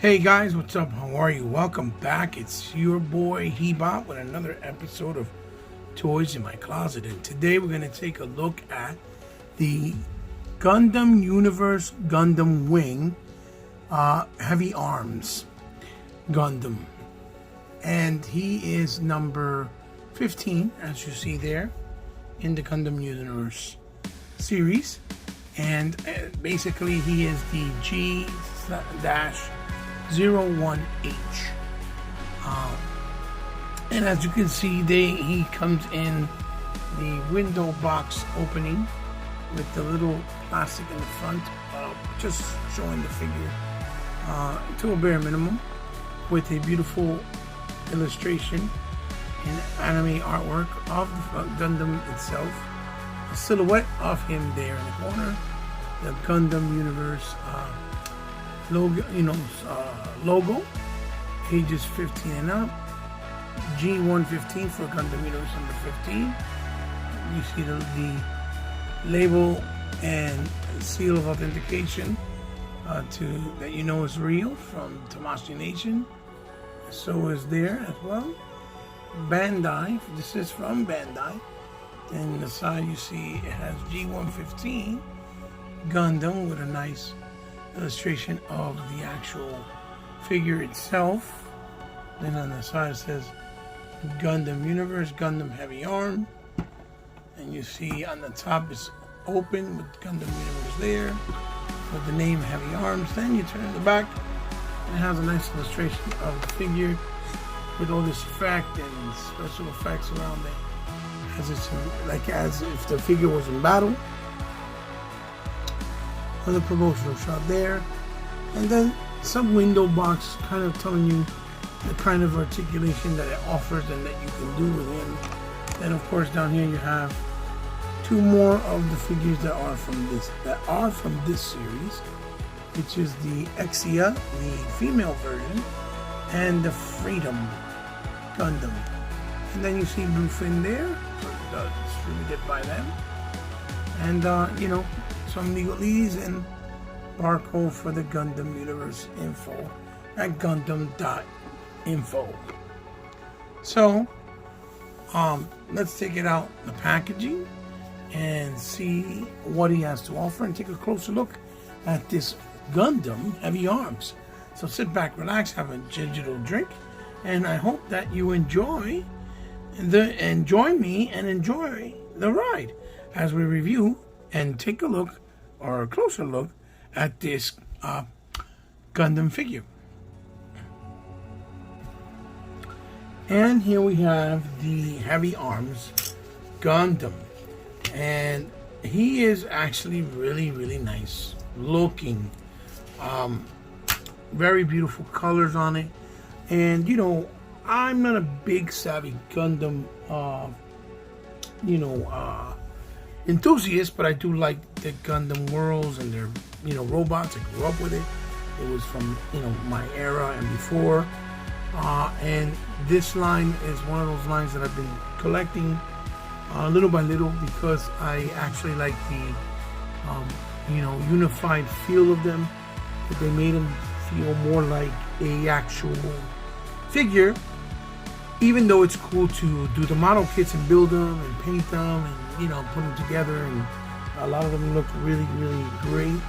Hey guys, what's up? How are you? Welcome back. It's your boy Hebot with another episode of Toys in My Closet. And today we're going to take a look at the Gundam Universe Gundam Wing Heavy Arms Gundam. And he is number 15, as you see there, in the Gundam Universe series. And basically he is the G-01H. And as you can see, he comes in the window box opening with the little plastic in the front, just showing the figure to a bare minimum, with a beautiful illustration and anime artwork of the Gundam itself, a silhouette of him there in the corner, the Gundam Universe logo, ages 15 and up, G115 for Gundam Universe number 15. You see the label and seal of authentication that you know is real from Tamashii Nation. So is there as well. Bandai, this is from Bandai. And on the side you see it has G115 Gundam with a nice illustration of the actual figure itself. Then on the side it says Gundam Universe, Gundam Heavy Arm, and you see on the top is open with Gundam Universe there with the name Heavy Arms. Then you turn the back and it has a nice illustration of the figure with all this effect and special effects around it, as if the figure was in battle. Another promotional shot there, and then some window box kind of telling you the kind of articulation that it offers and that you can do with him. Then of course down here you have two more of the figures that are from this series, which is the Exia, the female version, and the Freedom Gundam. And then you see Bluefin there, distributed by them, and some legalese and barcode for the Gundam Universe info at gundam.info. So let's take it out the packaging and see what he has to offer and take a closer look at this Gundam Heavy Arms. So sit back, relax, have a digital drink, and I hope that you enjoy join me and enjoy the ride as we review and take a look, or a closer look, at this Gundam figure. And here we have the Heavy Arms Gundam, and he is actually really, really nice looking. Very beautiful colors on it, and I'm not a big savvy Gundam enthusiast, but I do like the Gundam worlds and their robots. I grew up with it. It was from my era and before, and this line is one of those lines that I've been collecting little by little, because I actually like the unified feel of them, that they made them feel more like a actual figure, even though it's cool to do the model kits and build them and paint them and put them together, and a lot of them look really, really great, and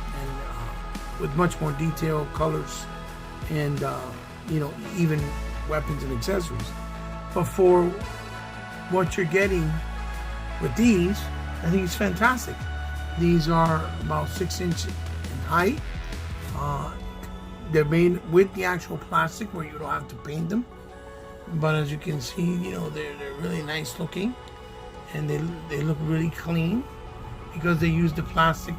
with much more detail, colors, and even weapons and accessories. But for what you're getting with these, I think it's fantastic. These are about 6 inches in height. They're made with the actual plastic where you don't have to paint them, but as you can see, they're really nice looking, and they look really clean because they use the plastic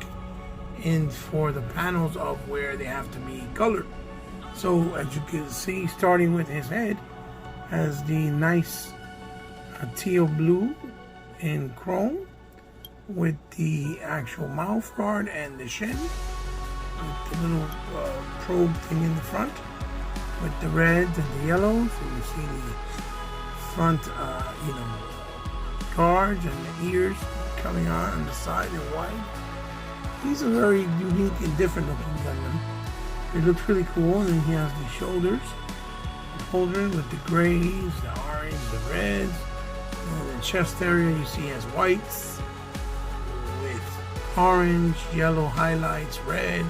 for the panels of where they have to be colored. So as you can see, starting with his head, has the nice teal blue in chrome, with the actual mouth guard and the shin, with the little probe thing in the front, with the reds and the yellows, and you see the front guards and the ears coming on the side in white. These are very unique and different looking Gundam. It looks really cool. And then he has the shoulders holder with the grays, the orange, the reds. And the chest area you see has whites with orange, yellow highlights, red,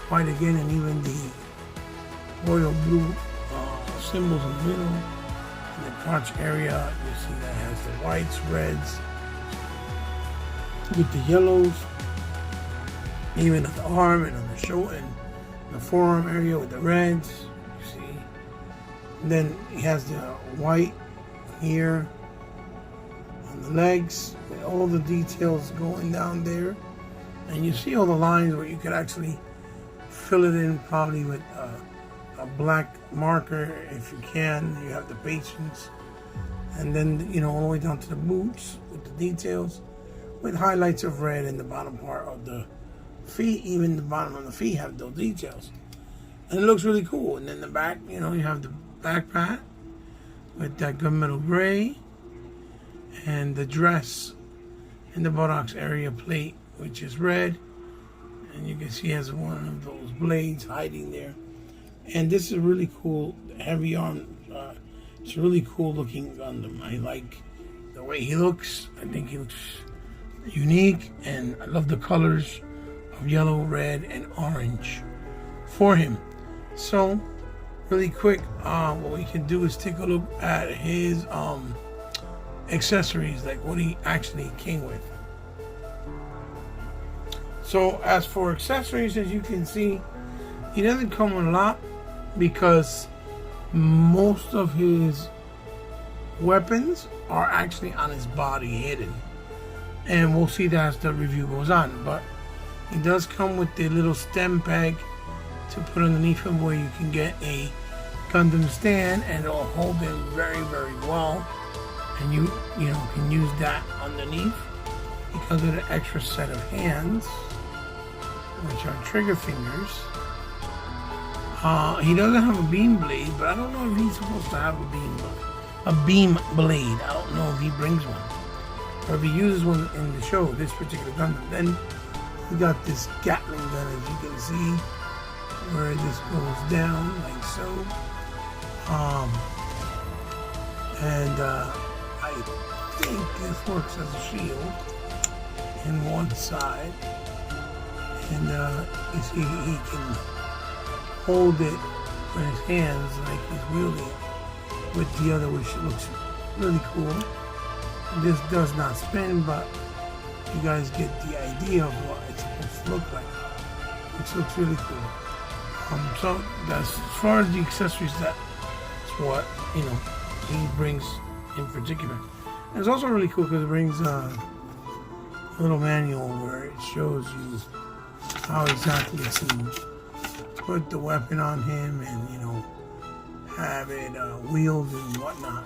white again, and even the royal blue symbols in the middle. In the crotch area, you see that has the whites, reds, with the yellows, even at the arm and on the shoulder and the forearm area with the reds. You see. And then he has the white here on the legs with all the details going down there. And you see all the lines where you could actually fill it in probably with a black marker if you can. You have the patience. And then, you know, all the way down to the boots with the details with highlights of red in the bottom part of the feet. Even the bottom of the feet have those details. And it looks really cool. And then the back, you know, you have the backpack with that gunmetal gray and the dress in the buttocks area plate, which is red. And you can see he has one of those blades hiding there. And this is really cool, heavy arm. It's a really cool looking Gundam. I like the way he looks. I think he looks unique, and I love the colors of yellow, red, and orange for him. So, really quick, what we can do is take a look at his accessories, like what he actually came with. So, as for accessories, as you can see, he doesn't come with a lot because most of his weapons are actually on his body hidden. And we'll see that as the review goes on. But he does come with the little stem peg to put underneath him where you can get a Gundam stand and it'll hold him very, very well. And you know, can use that underneath because of the extra set of hands, which are trigger fingers. He doesn't have a beam blade, but I don't know if he's supposed to have a beam blade. I don't know if he brings one, or if he uses one in the show, this particular Gundam. Then we got this Gatling gun, as you can see, where this goes down like so. I think this works as a shield in one side, and you see he can hold it with his hands like he's wielding it with the other, which looks really cool. This does not spin, but you guys get the idea of what it's supposed to look like, which looks really cool. So that's, as far as the accessories, that's what, you know, he brings in particular. And it's also really cool because it brings a little manual where it shows you how exactly to put the weapon on him and, you know, have it wheeled and whatnot,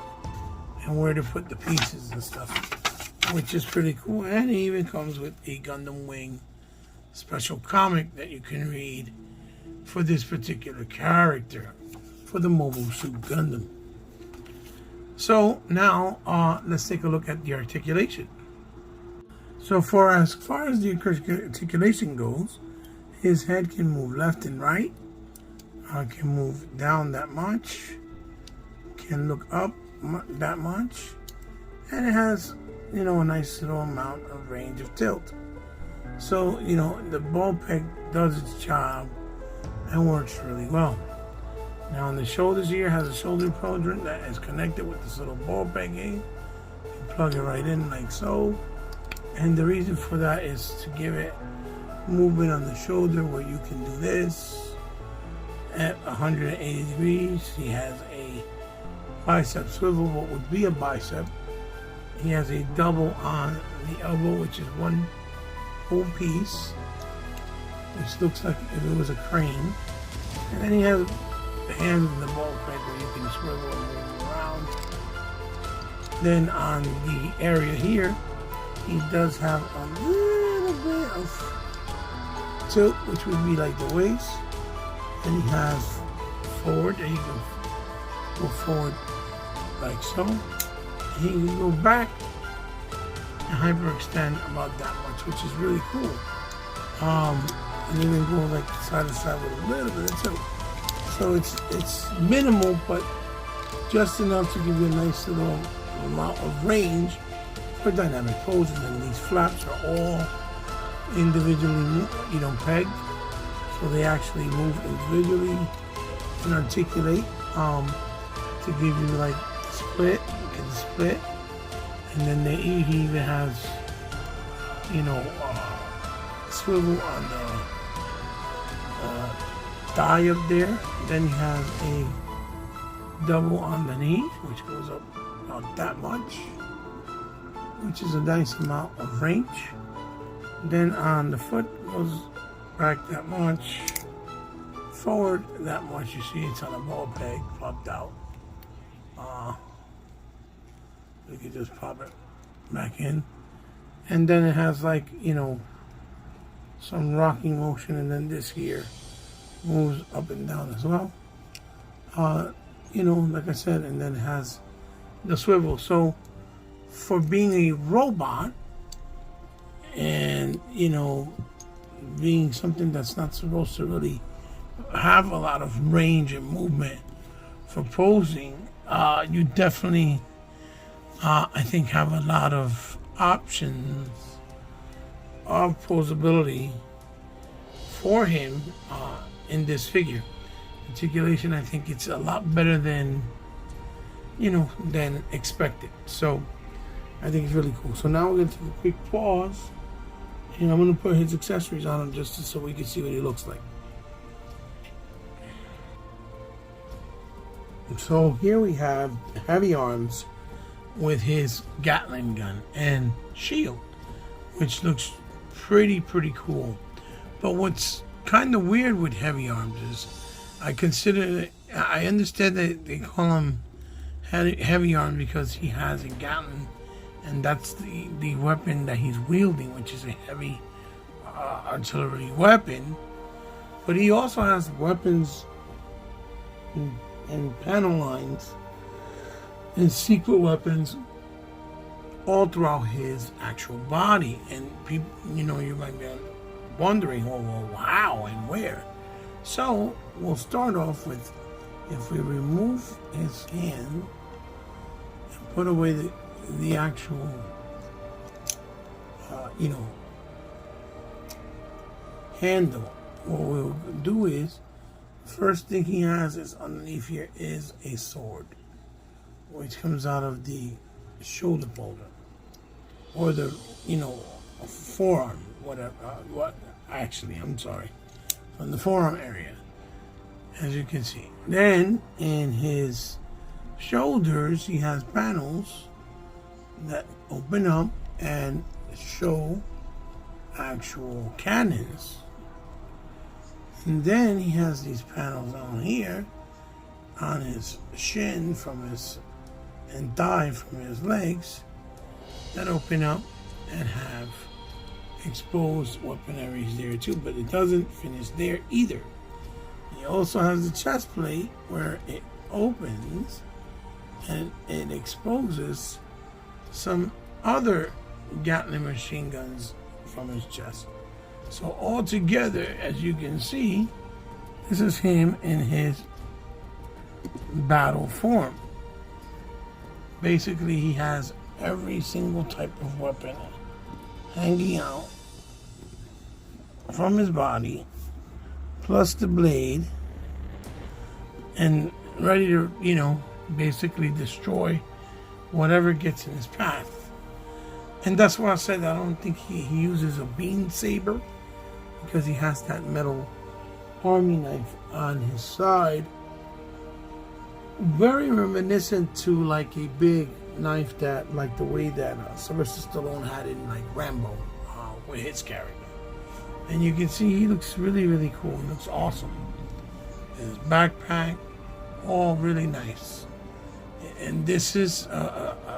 and where to put the pieces and stuff, which is pretty cool. And it even comes with a Gundam Wing special comic that you can read for this particular character, for the Mobile Suit Gundam. So now let's take a look at the articulation. So as far as the articulation goes, his head can move left and right, can move down that much, can look up that much, and it has, you know, a nice little amount of range of tilt. So, you know, the ball peg does its job and works really well. Now on the shoulders here, has a shoulder quadrant that is connected with this little ball pegging. You plug it right in like so. And the reason for that is to give it movement on the shoulder where you can do this at 180 degrees. He has a bicep swivel, what would be a bicep. He has a double on the elbow, which is one whole piece, which looks like if it was a crane. And then he has the hands in the ball peg where you can swivel and move around. Then on the area here, he does have a little bit of tilt, which would be like the waist. Then he has forward, there you go forward like so. He can go back and hyperextend about that much, which is really cool. and even going like side to side with a little bit of tilt. So it's minimal, but just enough to give you a nice little amount of range for dynamic poses. And these flaps are all individually, pegged, so they actually move individually and articulate to give you like split, and then he even has, swivel on the thigh up there. Then he has a double on the knee, which goes up about that much, which is a nice amount of range. Then on the foot goes back that much, forward that much. You see it's on a ball peg, popped out. You can just pop it back in. And then it has like, some rocking motion, and then this here moves up and down as well. Like I said, and then it has the swivel. So for being a robot and, being something that's not supposed to really have a lot of range and movement for posing, you definitely, I think, have a lot of options of posability for him in this figure. Articulation, I think it's a lot better than expected. So I think it's really cool. So now we're gonna take a quick pause, and I'm gonna put his accessories on him just so we can see what he looks like. So here we have Heavy Arms with his Gatling gun and shield, which looks pretty cool. But what's kind of weird with Heavy Arms is I understand that they call him Heavy Arms because he has a Gatling, and that's the weapon that he's wielding, which is a heavy artillery weapon. But he also has weapons and panel lines and secret weapons all throughout his actual body. And people, you might be wondering, well, how and where? So we'll start off with, if we remove his hand and put away the actual, handle, what we'll do is, first thing he has is underneath here is a sword, which comes out of the shoulder folder, or the, forearm, whatever, from the forearm area, as you can see. Then in his shoulders, he has panels that open up and show actual cannons. And then he has these panels on here on his shin and thigh from his legs that open up and have exposed weaponaries there too, but it doesn't finish there either. He also has the chest plate where it opens and it exposes some other Gatling machine guns from his chest. So all together, as you can see, this is him in his battle form. Basically, he has every single type of weapon hanging out from his body, plus the blade, and ready to, basically destroy whatever gets in his path. And that's why I said I don't think he uses a beam saber, because he has that metal army knife on his side. Very reminiscent to like a big knife that, like the way that Sylvester Stallone had in like Rambo with his character. And you can see he looks really cool. He looks awesome. His backpack, all really nice. And this is a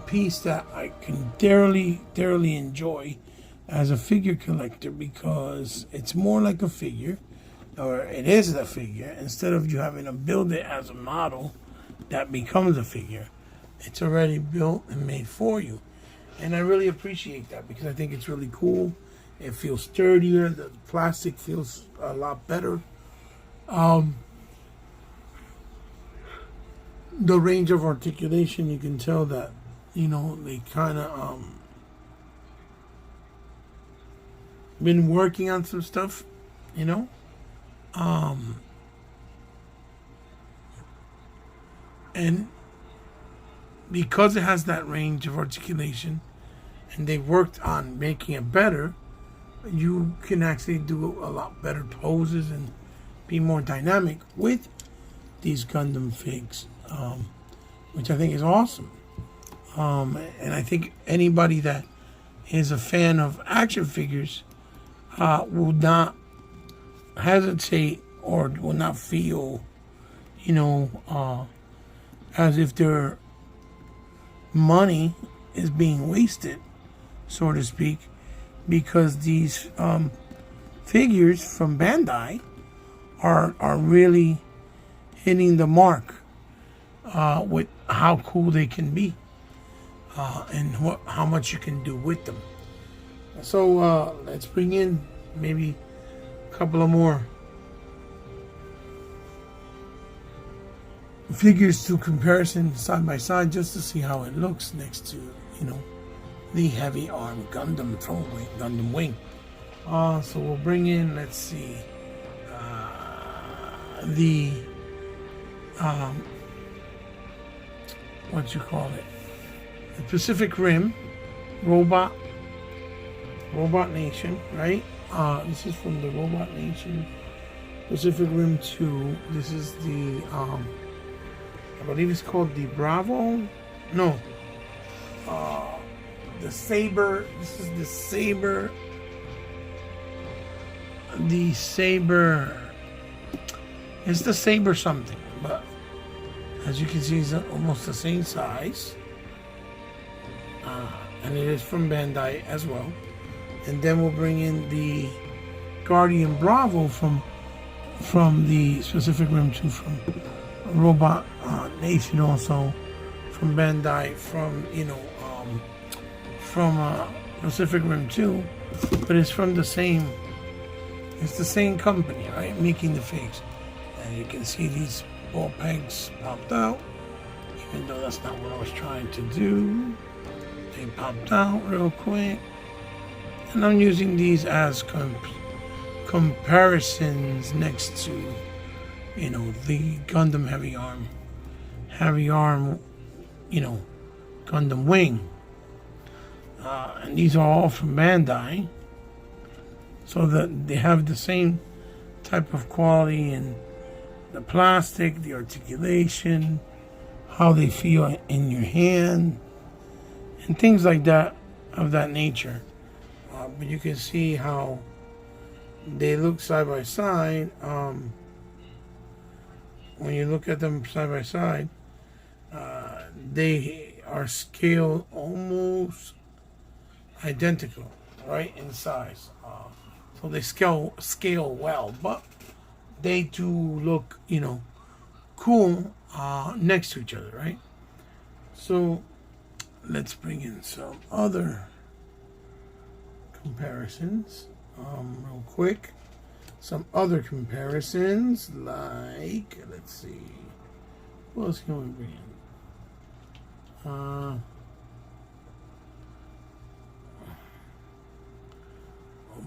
piece that I can thoroughly enjoy as a figure collector, because it's more like a figure, or it is a figure. Instead of you having to build it as a model that becomes a figure, it's already built and made for you. And I really appreciate that, because I think it's really cool. It feels sturdier. The plastic feels a lot better. The range of articulation, you can tell that, you know, they kind of been working on some stuff, you know. And because it has that range of articulation and they worked on making it better, you can actually do a lot better poses and be more dynamic with these Gundam figs, which I think is awesome. And I think anybody that is a fan of action figures will not hesitate or will not feel, you know, as if their money is being wasted, so to speak, because these figures from Bandai are really hitting the mark with how cool they can be and how much you can do with them. So let's bring in maybe a couple of more figures to comparison side by side, just to see how it looks next to, you know, the heavy arm Gundam throwaway Gundam wing. So we'll bring in, let's see, the what you call it, the Pacific Rim Robot Nation, right? This is from the Robot Nation Pacific Rim 2. This is the I believe it's called the Bravo. No. The Saber. This is the Saber. The Saber. It's the Saber something, but as you can see, it's almost the same size. And it is from Bandai as well. And then we'll bring in the Guardian Bravo from the Pacific Rim 2 from Robot Nation, also from Bandai, from, you know, from Pacific Rim 2, but it's from the same, it's the same company, right, making the figs. And you can see these ball pegs popped out, even though that's not what I was trying to do. They popped out real quick, and I'm using these as comparisons next to, you know, the Gundam heavy arm, you know, Gundam wing. And these are all from Bandai, so that they have the same type of quality in the plastic, the articulation, how they feel in your hand, and things like that, of that nature. But you can see how they look side by side. When you look at them side by side, they are scaled almost identical, right, in size. So they scale well, but they do look, you know, cool next to each other, right? So let's bring in some other comparisons real quick. Some other comparisons, like, let's see, what else can we bring in? I'll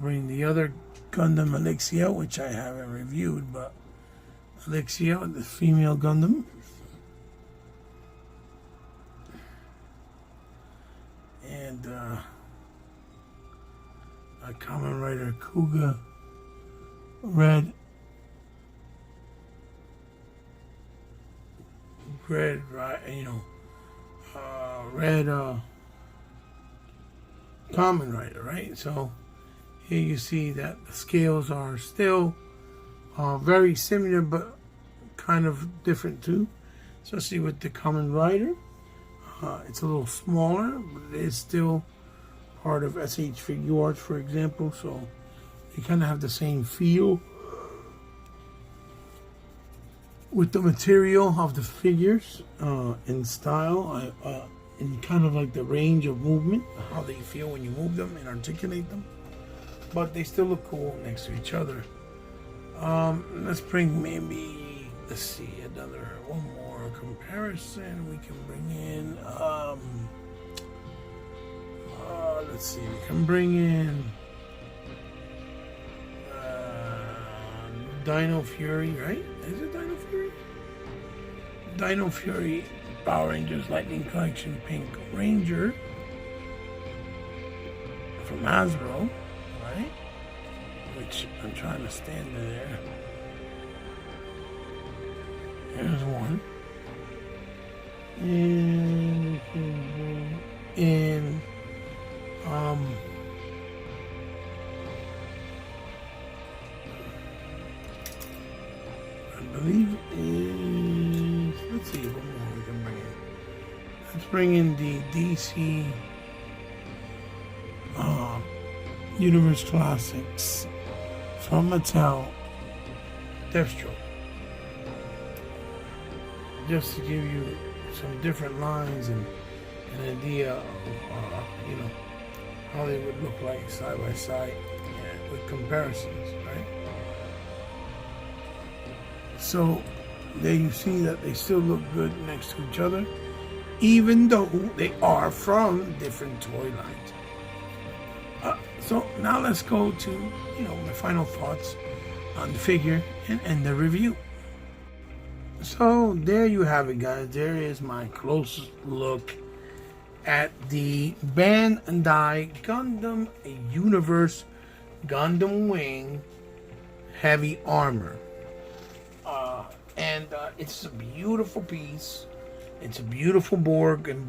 bring the other Gundam Elixia, which I haven't reviewed, but Elixia, the female Gundam. And a Kamen Rider Kuga red Kamen Rider, right? So here you see that the scales are still very similar, but kind of different too, especially with the Kamen Rider. It's a little smaller, but it is still part of SH Figuarts, for example, so they kind of have the same feel with the material of the figures in style, and kind of like the range of movement, how they feel when you move them and articulate them. but they still look cool next to each other. Let's bring maybe, let's see, one more comparison. We can bring in, let's see, we can bring in Dino Fury, right? Is it Dino Fury? Dino Fury Power Rangers Lightning Collection Pink Ranger from Hasbro, right? Which I'm trying to stand there. Here's one. And I believe is, let's see what more we can bring in. Let's bring in the DC Universe Classics from Mattel Deathstroke. Just to give you some different lines and an idea of how they would look like side by side, with comparisons, right? So there you see that they still look good next to each other, even though they are from different toy lines. So now let's go to my final thoughts on the figure and end the review. So there you have it, guys. There is my close look at the Bandai Gundam Universe Gundam Wing Heavy Armor. And it's a beautiful piece. It's a beautiful Borg and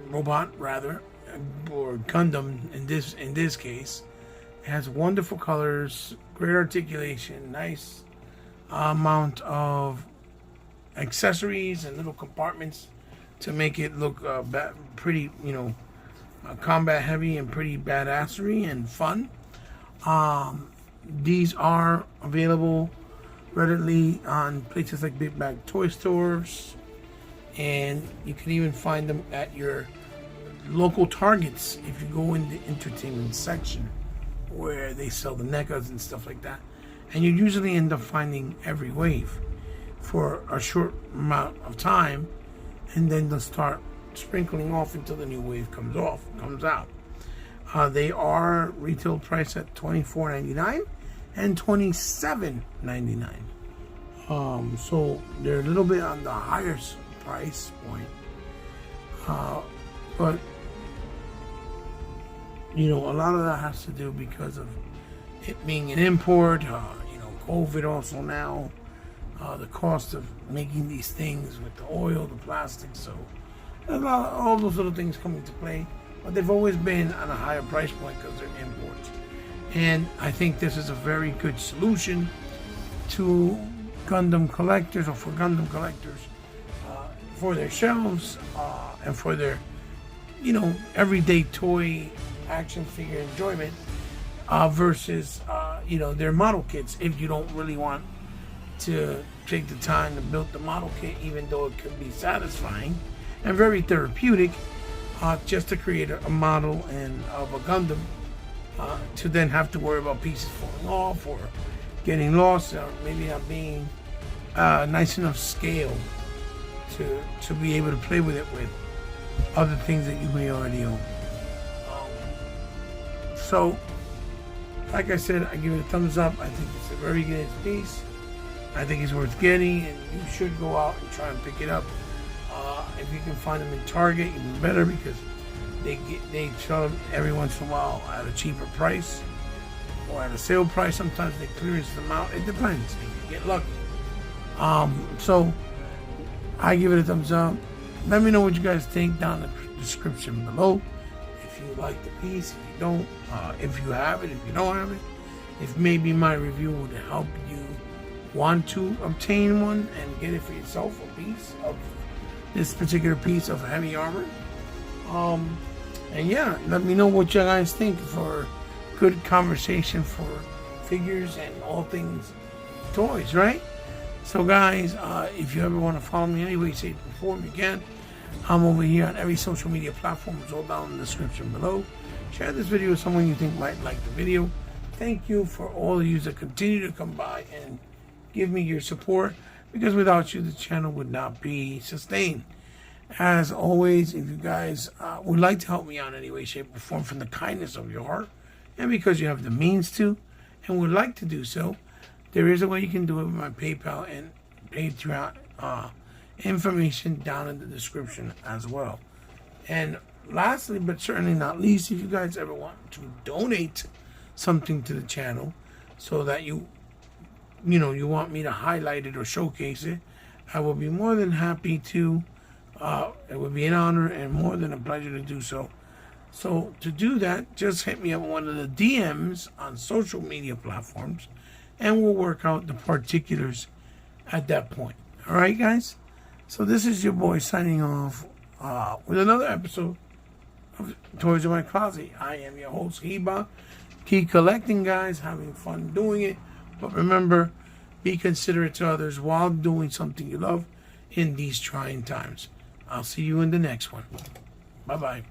robot rather, or Gundam in this case. It has wonderful colors, great articulation, nice amount of accessories and little compartments to make it look pretty, combat heavy and pretty badassery and fun. These are available readily on places like big bag toy stores, and you can even find them at your local Targets if you go in the entertainment section where they sell the NECAs and stuff like that. And you usually end up finding every wave for a short amount of time, and then they'll start sprinkling off until the new wave comes out. They are retail priced at $24.99 and $27.99. So they're a little bit on the higher price point, but a lot of that has to do because of it being an import. COVID also now, the cost of making these things with the oil, the plastic, so all those little things come into play. But they've always been on a higher price point because they're imports. And I think this is a very good solution to Gundam collectors, or for Gundam collectors, for their shelves and for their, everyday toy action figure enjoyment, versus, their model kits. If you don't really want to take the time to build the model kit, even though it can be satisfying and very therapeutic, just to create a model of a Gundam, to then have to worry about pieces falling off or getting lost, or maybe not being nice enough scale to be able to play with it with other things that you may already own. So, like I said, I give it a thumbs up. I think it's a very good piece. I think it's worth getting, and you should go out and try and pick it up. If you can find them in Target, even better, because they sell them every once in a while at a cheaper price or at a sale price. Sometimes they clearance them out. It depends. You can get lucky. So I give it a thumbs up. Let me know what you guys think down in the description below. If you like the piece, if you don't, if you have it, if you don't have it, if maybe my review would help you want to obtain one and get it for yourself, a piece of this particular piece of heavy armor. And yeah, let me know what you guys think for good conversation for figures and all things toys, right? So guys, if you ever want to follow me anyway, shape, or form, you can. I'm over here on every social media platform. It's all down in the description below. Share this video with someone you think might like the video. Thank you for all of you that continue to come by and give me your support, because without you the channel would not be sustained. As always, if you guys would like to help me out in any way, shape, or form from the kindness of your heart, and because you have the means to and would like to do so, there is a way you can do it with my PayPal and Patreon information down in the description as well. And lastly, but certainly not least, if you guys ever want to donate something to the channel so that you want me to highlight it or showcase it, I will be more than happy to. It would be an honor and more than a pleasure to do so. So to do that, just hit me up on one of the DMs on social media platforms, and we'll work out the particulars at that point. All right, guys? So this is your boy signing off with another episode of Toys in My Closet. I am your host, Heba. Keep collecting, guys. Having fun doing it. But remember, be considerate to others while doing something you love in these trying times. I'll see you in the next one. Bye-bye.